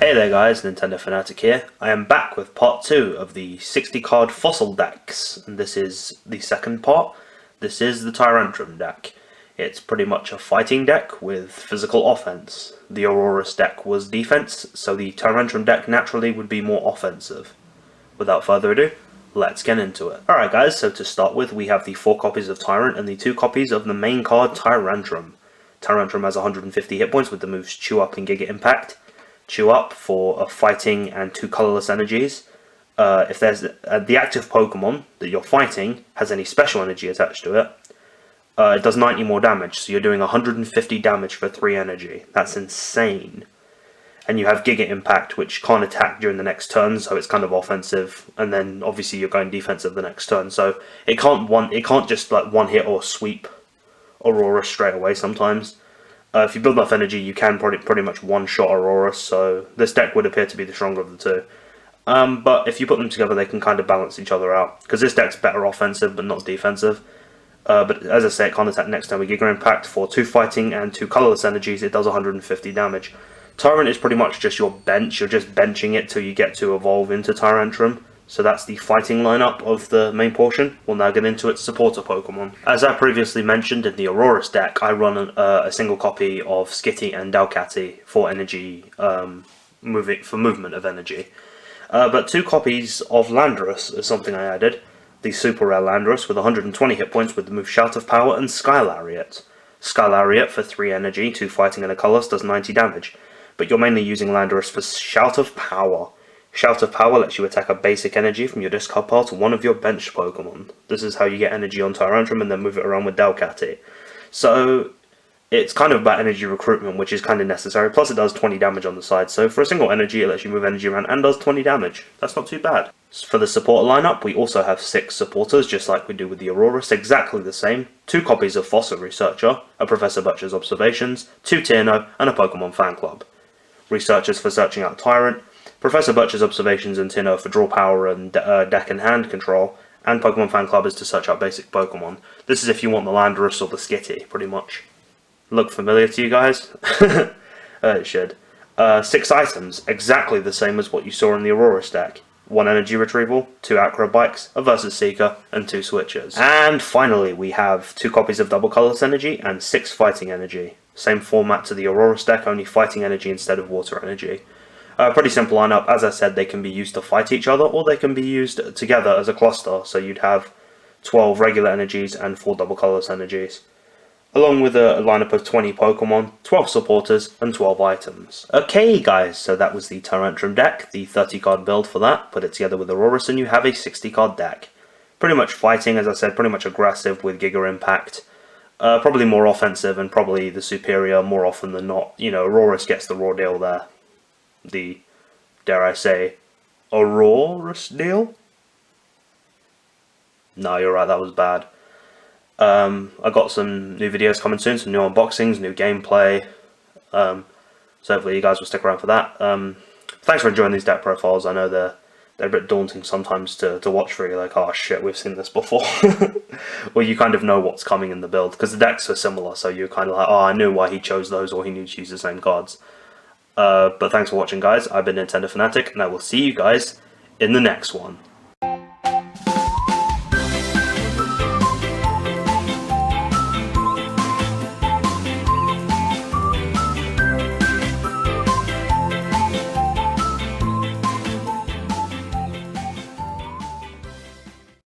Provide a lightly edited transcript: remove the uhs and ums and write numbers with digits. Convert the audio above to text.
Hey there guys, Nintendo Fanatic here. I am back with part 2 of the 60 card fossil decks, and this is the second part. This is the Tyrantrum deck. It's pretty much a fighting deck with physical offense. The Aurorus deck was defense, so the Tyrantrum deck naturally would be more offensive. Without further ado, let's get into it. Alright guys, so to start with we have the 4 copies of Tyrant and the 2 copies of the main card Tyrantrum. Tyrantrum has 150 hit points with the moves Chew Up and Giga Impact. Chew Up for fighting and 2 colorless energies. If there's the active Pokemon that you're fighting has any special energy attached to it, it does 90 more damage, so you're doing 150 damage for 3 energy. That's insane. And you have Giga Impact, which can't attack during the next turn, so it's kind of offensive. And then obviously you're going defensive the next turn, so it can't just like one hit or sweep Aurora straight away sometimes. If you build enough energy, you can pretty much one-shot Aurora, so this deck would appear to be the stronger of the two. But if you put them together, they can kind of balance each other out, because this deck's better offensive, but not defensive. But as I say, it can't attack next turn with Giga Impact. For 2 fighting and 2 colorless energies, it does 150 damage. Tyrant is pretty much just your bench, you're just benching it till you get to evolve into Tyrantrum. So that's the fighting lineup of the main portion. We'll now get into its supporter Pokemon. As I previously mentioned in the Aurorus deck, I run a single copy of Skitty and Delcatty for energy, movement of energy. But 2 copies of Landorus is something I added. The Super Rare Landorus with 120 hit points with the move Shout of Power and Sky Lariat. Sky Lariat for 3 energy, 2 fighting and a colorless does 90 damage. But you're mainly using Landorus for Shout of Power. Shout of Power lets you attack a basic energy from your discard pile to one of your bench Pokemon. This is how you get energy on Tyrantrum and then move it around with Delcatty. So it's kind of about energy recruitment, which is kind of necessary. Plus it does 20 damage on the side, so for a single energy it lets you move energy around and does 20 damage. That's not too bad. For the supporter lineup, we also have 6 supporters, just like we do with the Aurorus, exactly the same. 2 copies of Fossil Researcher, a Professor Butcher's Observations, 2 Tierno, and a Pokemon Fan Club. Researchers for searching out Tyrant, Professor Butcher's Observations and Tierno for draw power and deck and hand control, and Pokemon Fan Club is to search out basic Pokemon. This is if you want the Landorus or the Skitty, pretty much. Look familiar to you guys? It should. 6 items, exactly the same as what you saw in the Aurorus deck. 1 energy retrieval, 2 Acro Bikes, a Versus Seeker, and 2 Switchers. And finally, we have 2 copies of Double Colorless Energy and 6 Fighting Energy. Same format to the Aurorus deck, only Fighting Energy instead of Water Energy. Pretty simple lineup. As I said, they can be used to fight each other, or they can be used together as a cluster, so you'd have 12 regular energies and 4 double colorless energies. Along with a lineup of 20 Pokemon, 12 supporters, and 12 items. Okay guys, so that was the Tyrantrum deck, the 30 card build for that. Put it together with Aurorus and you have a 60 card deck. Pretty much fighting, as I said, pretty much aggressive with Giga Impact. Probably more offensive and probably the superior more often than not. You know, Aurorus gets the raw deal there. The, dare I say, Aurorus deal? No, you're right, that was bad. I got some new videos coming soon, some new unboxings, new gameplay, so hopefully you guys will stick around for that. Thanks for enjoying these deck profiles. I know they're a bit daunting sometimes to watch for you, like, oh shit, we've seen this before. Or you kind of know what's coming in the build, because the decks are similar, so you're kind of like, oh, I knew why he chose those, or he knew to use the same cards. But thanks for watching guys, I've been Nintendo Fanatic, and I will see you guys in the next one.